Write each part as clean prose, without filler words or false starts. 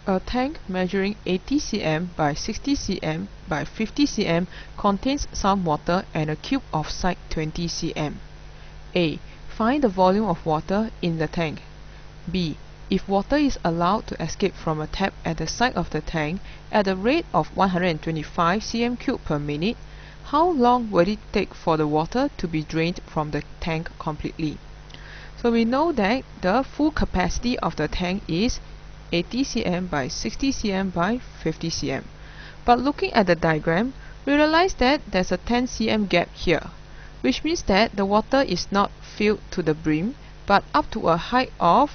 A tank measuring 80 cm by 60 cm by 50 cm contains some water and a cube of side 20 cm. A. Find the volume of water in the tank. B. If water is allowed to escape from a tap at the side of the tank at a rate of 125 cm³ per minute, how long will it take for the water to be drained from the tank completely? So we know that the full capacity of the tank is 80 cm by 60 cm by 50 cm. But looking at the diagram, we realize that there's a 10 cm gap here, which means that the water is not filled to the brim, but up to a height of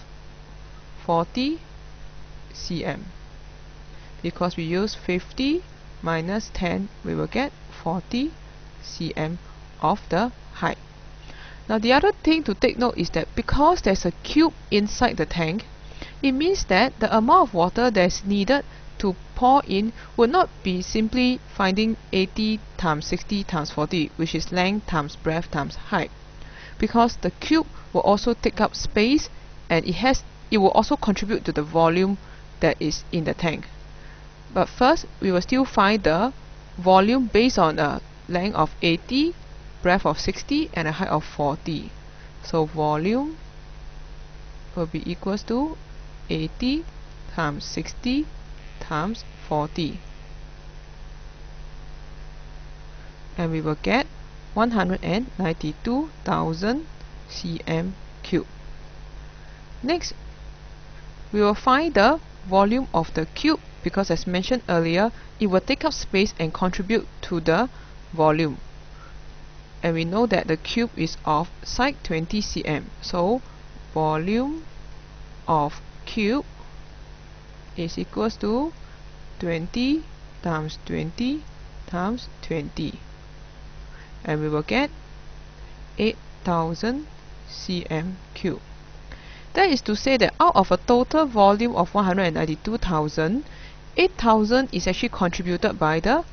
40 cm. Because we use 50 minus 10, we will get 40 cm of the height. Now the other thing to take note is that because there's a cube inside the tank, it means that the amount of water that is needed to pour in will not be simply finding 80 times 60 times 40, which is length times breadth times height, because the cube will also take up space and it will also contribute to the volume that is in the tank. But first, we will still find the volume based on a length of 80, breadth of 60 and a height of 40. So volume will be equals to 80 times 60 times 40, and we will get 192,000 cm³. Next, we will find the volume of the cube, because as mentioned earlier, it will take up space and contribute to the volume. And we know that the cube is of side 20 cm. So volume of cube is equals to 20 times 20 times 20, and we will get 8,000 cm³. That is to say that out of a total volume of 192,000, 8,000 is actually contributed by the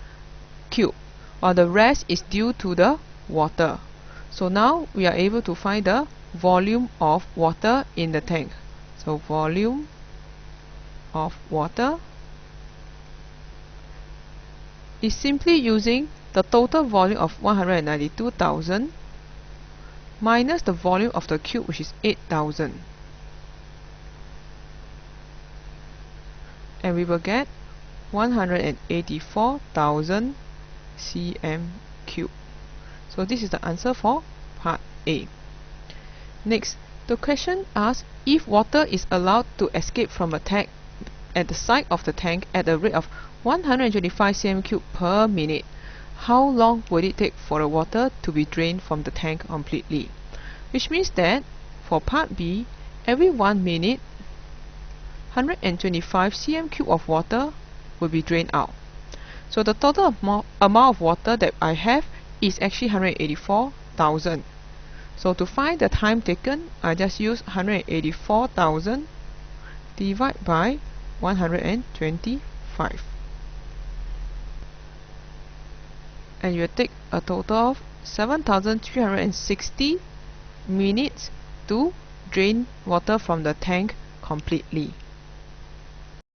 cube, while the rest is due to the water. So now we are able to find the volume of water in the tank. So volume of water is simply using the total volume of 192,000 minus the volume of the cube, which is 8,000, and we will get 184,000 cm³. So this is the answer for part A. Next, the question asks, if water is allowed to escape from a tank at the side of the tank at a rate of 125 cm³ per minute, how long would it take for the water to be drained from the tank completely? Which means that for part B, every 1 minute, 125 cm³ of water will be drained out. So the total amount of water that I have is actually 184,000. So to find the time taken, I just use 184,000 divided by 125, and you will take a total of 7,360 minutes to drain water from the tank completely.